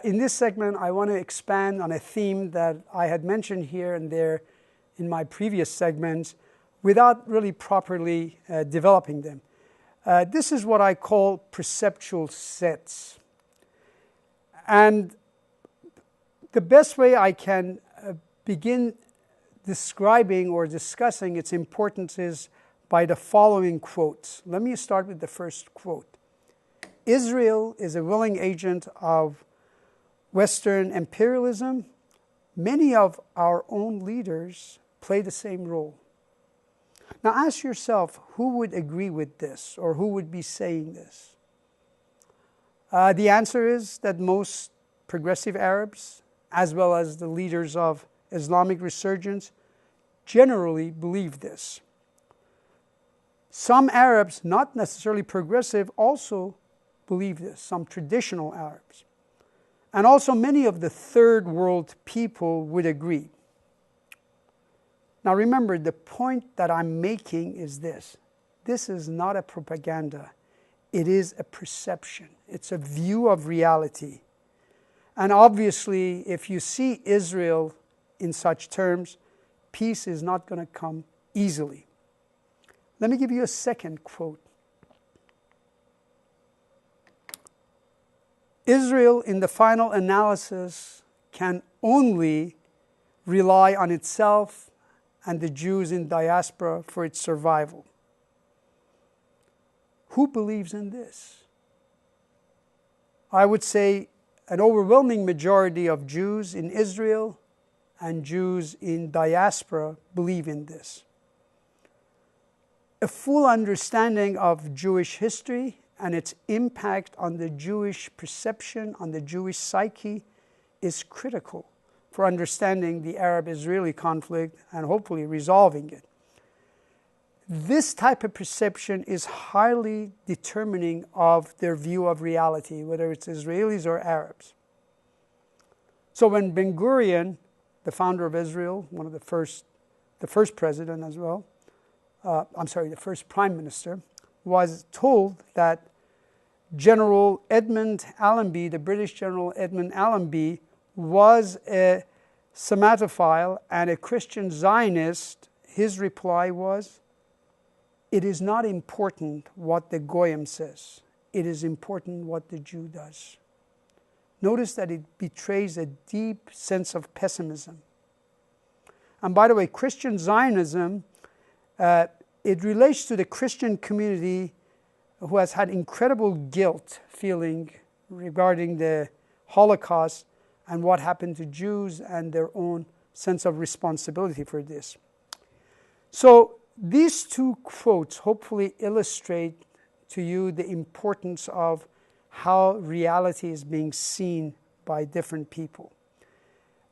In this segment, I want to expand on a theme that I had mentioned here and there in my previous segments without really properly developing them. This is what I call perceptual sets. And the best way I can begin describing or discussing its importance is by the following quotes. Let me start with the first quote. Israel is a willing agent of Western imperialism. Many of our own leaders play the same role. Now ask yourself, who would agree with this, or who would be saying this? The answer is that most progressive Arabs, as well as the leaders of Islamic resurgence, generally believe this. Some Arabs, not necessarily progressive, also believe this, some traditional Arabs. And also many of the third world people would agree. Now remember, the point that I'm making is this. This is not a propaganda. It is a perception. It's a view of reality. And obviously, if you see Israel in such terms, peace is not going to come easily. Let me give you a second quote. Israel, in the final analysis, can only rely on itself and the Jews in diaspora for its survival. Who believes in this? I would say an overwhelming majority of Jews in Israel and Jews in diaspora believe in this. A full understanding of Jewish history and its impact on the Jewish perception, on the Jewish psyche, is critical for understanding the Arab-Israeli conflict and hopefully resolving it. This type of perception is highly determining of their view of reality, whether it's Israelis or Arabs. So when Ben-Gurion, the founder of Israel, one of the first president as well, the first prime minister, was told that General Edmund Allenby, the British General Edmund Allenby, was a Semitophile and a Christian Zionist, his reply was, "It is not important what the Goyim says. It is important what the Jew does." Notice that it betrays a deep sense of pessimism. And by the way, Christian Zionism, it relates to the Christian community who has had incredible guilt feeling regarding the Holocaust and what happened to Jews and their own sense of responsibility for this. So these two quotes hopefully illustrate to you the importance of how reality is being seen by different people.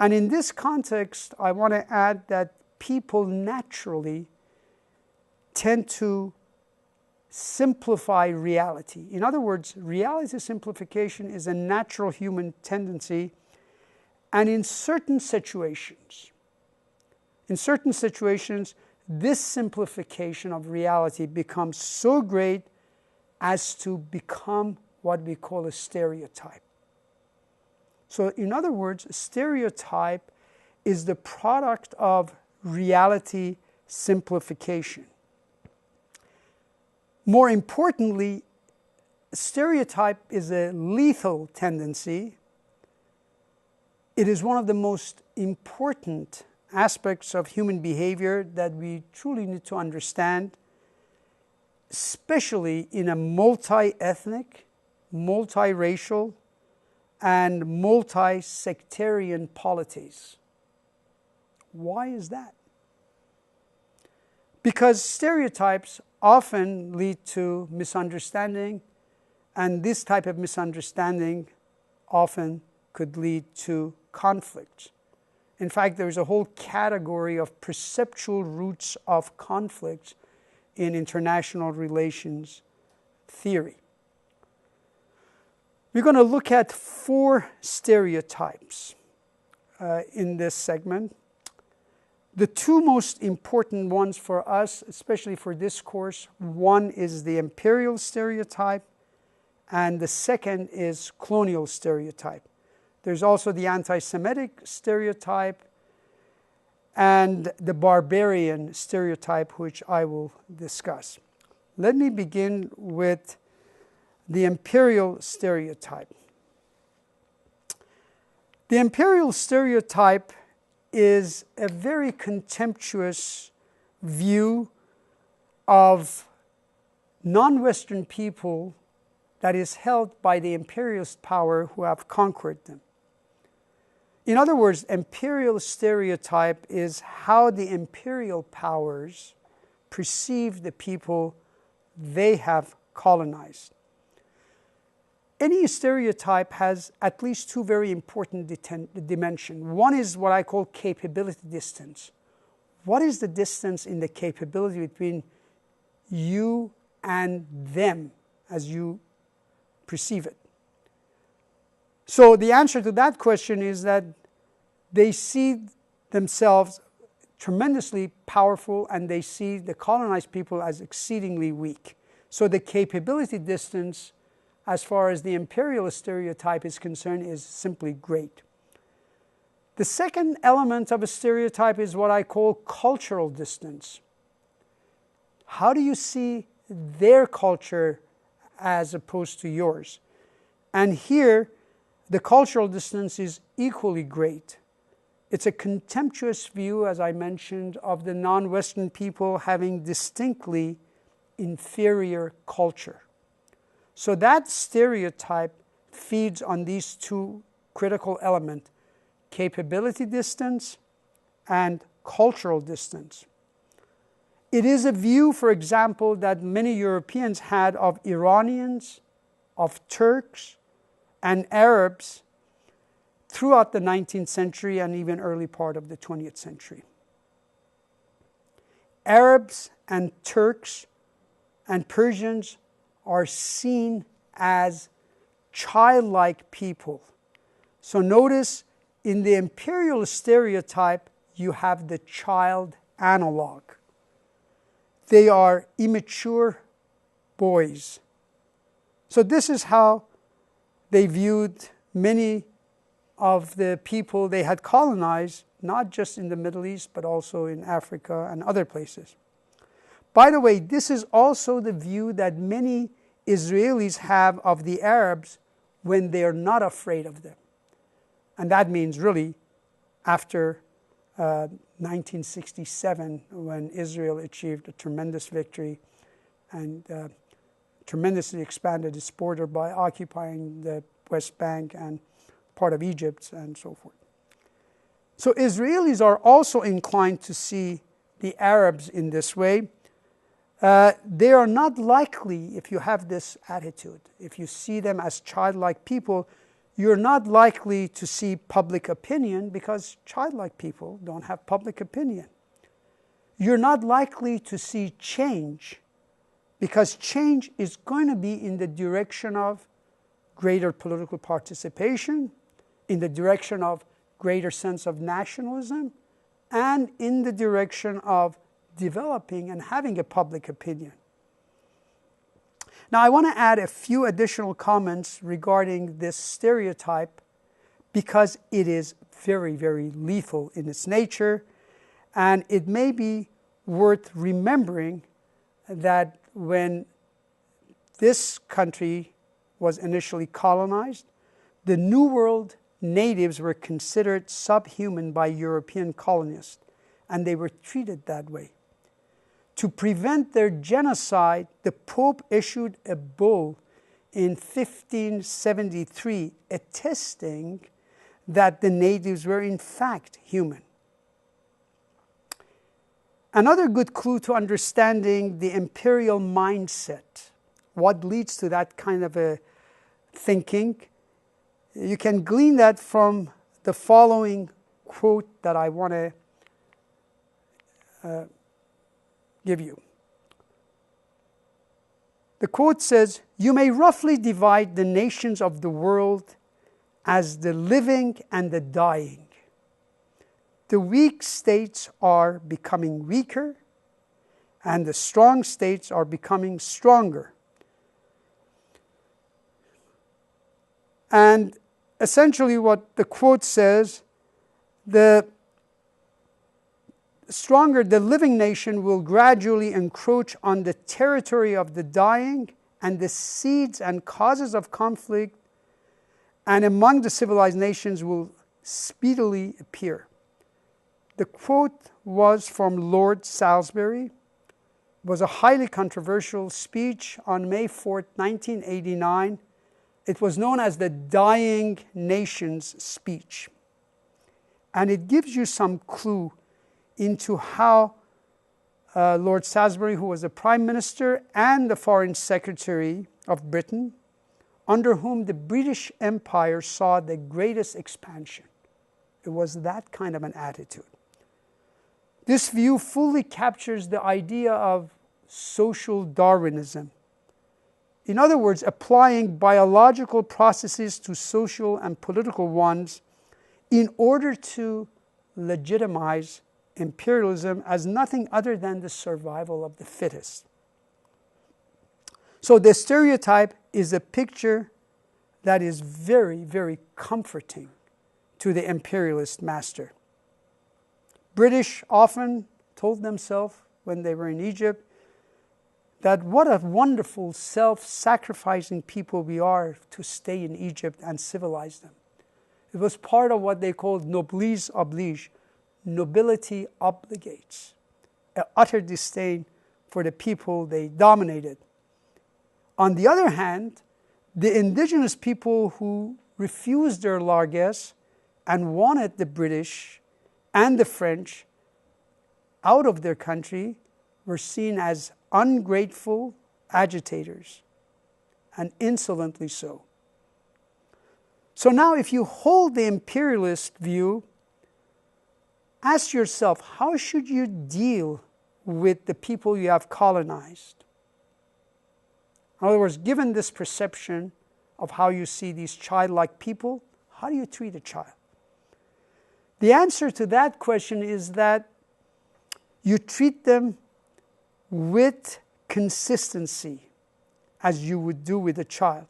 And in this context, I want to add that people naturally tend to simplify reality. In other words, reality simplification is a natural human tendency, and in certain situations, this simplification of reality becomes so great as to become what we call a stereotype. So in other words, a stereotype is the product of reality simplification. More importantly, stereotype is a lethal tendency. It is one of the most important aspects of human behavior that we truly need to understand, especially in a multi-ethnic, multi-racial, and multi-sectarian polities. Why is that? Because stereotypes often lead to misunderstanding, and this type of misunderstanding often could lead to conflict. In fact, there's a whole category of perceptual roots of conflict in international relations theory. We're going to look at 4 stereotypes in this segment. The 2 most important ones for us, especially for this course, one is the imperial stereotype, and the second is colonial stereotype. There's also the anti-Semitic stereotype and the barbarian stereotype, which I will discuss. Let me begin with the imperial stereotype. The imperial stereotype is a very contemptuous view of non-Western people that is held by the imperialist power who have conquered them. In other words, imperial stereotype is how the imperial powers perceive the people they have colonized. Any stereotype has at least two very important dimensions. One is what I call capability distance. What is the distance in the capability between you and them as you perceive it? So the answer to that question is that they see themselves tremendously powerful and they see the colonized people as exceedingly weak. So the capability distance, as far as the imperialist stereotype is concerned, is simply great. The second element of a stereotype is what I call cultural distance. How do you see their culture as opposed to yours? And here, the cultural distance is equally great. It's a contemptuous view, as I mentioned, of the non-Western people having distinctly inferior culture. So that stereotype feeds on these two critical elements: capability distance and cultural distance. It is a view, for example, that many Europeans had of Iranians, of Turks, and Arabs throughout the 19th century and even early part of the 20th century. Arabs and Turks and Persians are seen as childlike people. So notice, in the imperial stereotype, you have the child analog. They are immature boys. So this is how they viewed many of the people they had colonized, not just in the Middle East, but also in Africa and other places. By the way, this is also the view that many Israelis have of the Arabs when they are not afraid of them. And that means really after 1967, when Israel achieved a tremendous victory and tremendously expanded its border by occupying the West Bank and part of Egypt and so forth. So Israelis are also inclined to see the Arabs in this way. They are not likely, if you have this attitude, if you see them as childlike people, you're not likely to see public opinion because childlike people don't have public opinion. You're not likely to see change because change is going to be in the direction of greater political participation, in the direction of greater sense of nationalism, and in the direction of developing and having a public opinion. Now, I want to add a few additional comments regarding this stereotype because it is very, very lethal in its nature, and it may be worth remembering that when this country was initially colonized, the New World natives were considered subhuman by European colonists, and they were treated that way. To prevent their genocide, the Pope issued a bull in 1573 attesting that the natives were in fact human. Another good clue to understanding the imperial mindset, what leads to that kind of a thinking, you can glean that from the following quote that I want to give you. The quote says, "You may roughly divide the nations of the world as the living and the dying. The weak states are becoming weaker, and the strong states are becoming stronger." And essentially what the quote says, the stronger the living nation will gradually encroach on the territory of the dying, and the seeds and causes of conflict and among the civilized nations will speedily appear. The quote was from Lord Salisbury. It was a highly controversial speech on May 4th, 1989. It was known as the Dying Nations speech. And it gives you some clue into how Lord Salisbury, who was the Prime Minister and the Foreign Secretary of Britain, under whom the British Empire saw the greatest expansion. It was that kind of an attitude. This view fully captures the idea of social Darwinism. In other words, applying biological processes to social and political ones in order to legitimize imperialism as nothing other than the survival of the fittest. So the stereotype is a picture that is very, very comforting to the imperialist master. British often told themselves when they were in Egypt that what a wonderful self-sacrificing people we are to stay in Egypt and civilize them. It was part of what they called noblesse oblige. Nobility obligates. An utter disdain for the people they dominated. On the other hand, the indigenous people who refused their largesse and wanted the British and the French out of their country were seen as ungrateful agitators, and insolently so. So now if you hold the imperialist view, ask yourself, how should you deal with the people you have colonized? In other words, given this perception of how you see these childlike people, how do you treat a child? The answer to that question is that you treat them with consistency as you would do with a child.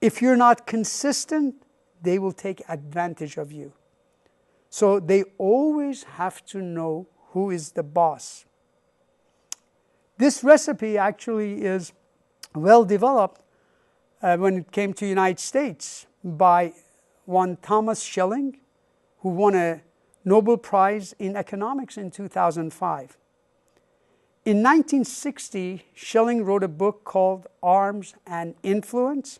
If you're not consistent, they will take advantage of you. So they always have to know who is the boss. This recipe actually is well developed when it came to the United States by one Thomas Schelling, who won a Nobel Prize in economics in 2005. In 1960, Schelling wrote a book called Arms and Influence,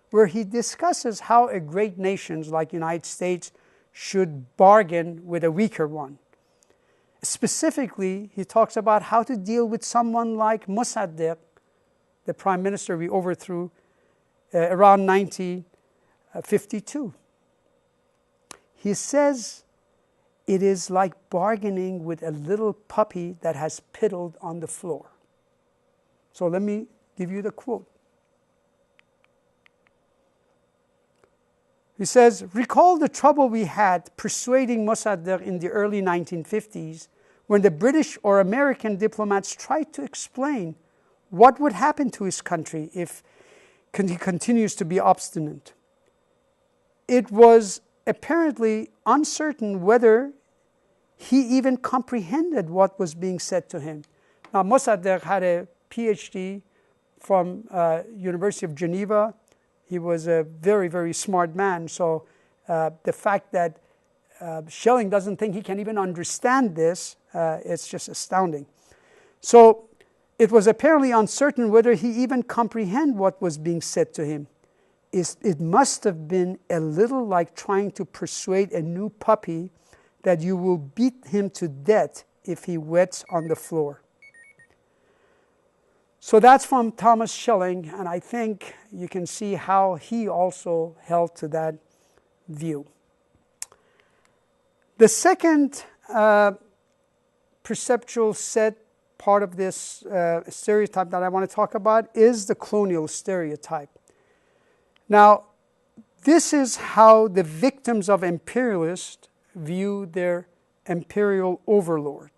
where he discusses how a great nation like the United States should bargain with a weaker one. Specifically, he talks about how to deal with someone like Mossadegh, the prime minister we overthrew around 1952. He says it is like bargaining with a little puppy that has piddled on the floor. So let me give you the quote. He says, "Recall the trouble we had persuading Mossadegh in the early 1950s when the British or American diplomats tried to explain what would happen to his country if he continues to be obstinate. It was apparently uncertain whether he even comprehended what was being said to him." Now, Mossadegh had a PhD from University of Geneva. He was a very, very smart man. So the fact that Schelling doesn't think he can even understand this, it's just astounding. So it was apparently uncertain whether he even comprehended what was being said to him. It must have been a little like trying to persuade a new puppy that you will beat him to death if he wets on the floor. So that's from Thomas Schelling, and I think you can see how he also held to that view. The second perceptual set part of this stereotype that I want to talk about is the colonial stereotype. Now, this is how the victims of imperialists view their imperial overlord.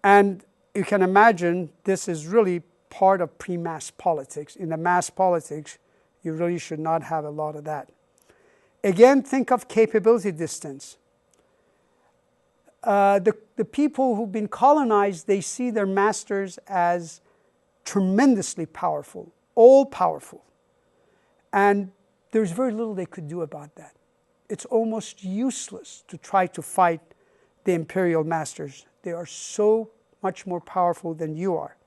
And you can imagine this is really part of pre-mass politics. In the mass politics, you really should not have a lot of that. Again, think of capability distance. The people who've been colonized, they see their masters as tremendously powerful, all-powerful. And there's very little they could do about that. It's almost useless to try to fight the imperial masters. They are so much more powerful than you are.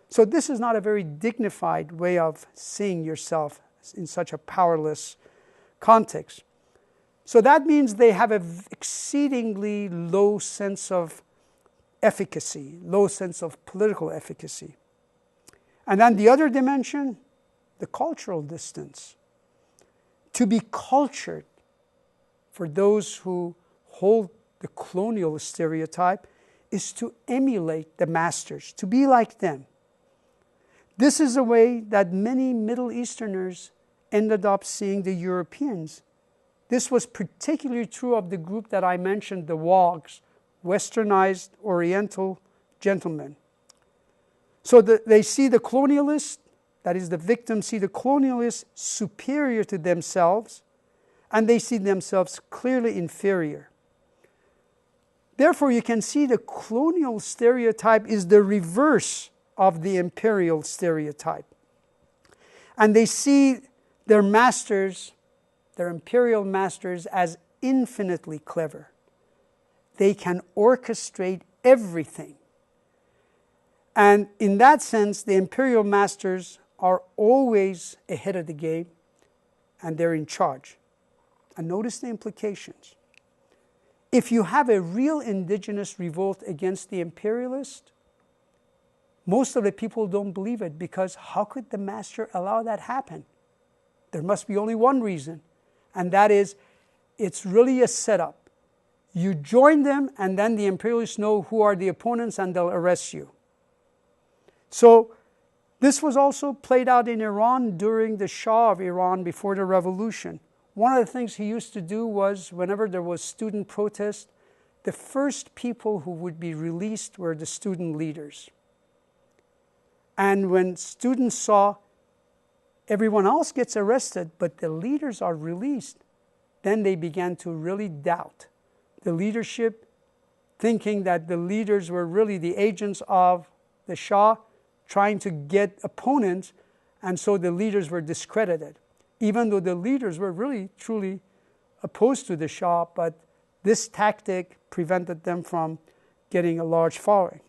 So this is not a very dignified way of seeing yourself in such a powerless context. So that means they have an exceedingly low sense of efficacy, low sense of political efficacy. And then the other dimension, the cultural distance. To be cultured, for those who hold the colonial stereotype, is to emulate the masters, to be like them. This is a way that many Middle Easterners ended up seeing the Europeans. This was particularly true of the group that I mentioned, the Wogs, Westernized Oriental gentlemen. So they see the colonialist, that is the victims see the colonialist superior to themselves, and they see themselves clearly inferior. Therefore, you can see the colonial stereotype is the reverse of the imperial stereotype. And they see their masters, their imperial masters, as infinitely clever. They can orchestrate everything. And in that sense, the imperial masters are always ahead of the game, and they're in charge. And notice the implications. If you have a real indigenous revolt against the imperialist, most of the people don't believe it, because how could the master allow that happen? There must be only one reason, and that is it's really a setup. You join them, and then the imperialists know who are the opponents, and they'll arrest you. So this was also played out in Iran during the Shah of Iran before the revolution. One of the things he used to do was, whenever there was student protest, the first people who would be released were the student leaders. And when students saw everyone else gets arrested, but the leaders are released, then they began to really doubt the leadership, thinking that the leaders were really the agents of the Shah, trying to get opponents, and so the leaders were discredited, even though the leaders were really, truly opposed to the Shah, but this tactic prevented them from getting a large following.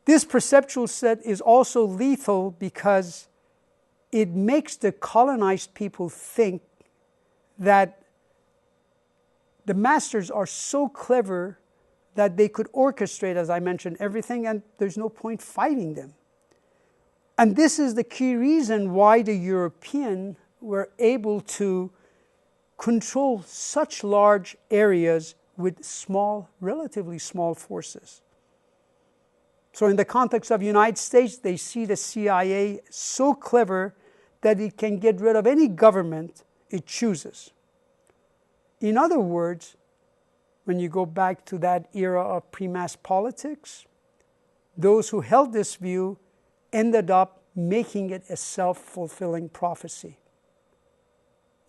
This perceptual set is also lethal because it makes the colonized people think that the masters are so clever that they could orchestrate, as I mentioned, everything, and there's no point fighting them. And this is the key reason why the Europeans were able to control such large areas with small, relatively small forces. So in the context of the United States, they see the CIA so clever that it can get rid of any government it chooses. In other words, when you go back to that era of pre-mass politics, those who held this view ended up making it a self-fulfilling prophecy.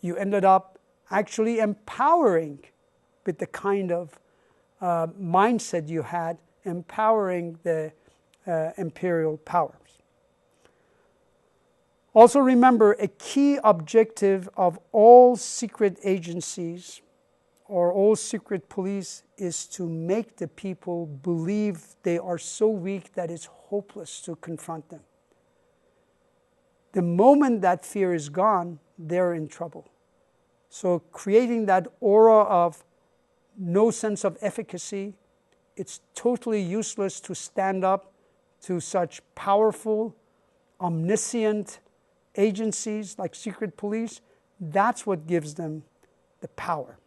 You ended up actually empowering, with the kind of mindset you had, empowering the imperial powers. Also remember, a key objective of all secret agencies or all secret police is to make the people believe they are so weak that it's hopeless to confront them. The moment that fear is gone, they're in trouble. So creating that aura of no sense of efficacy, it's totally useless to stand up to such powerful, omniscient agencies like secret police. That's what gives them the power.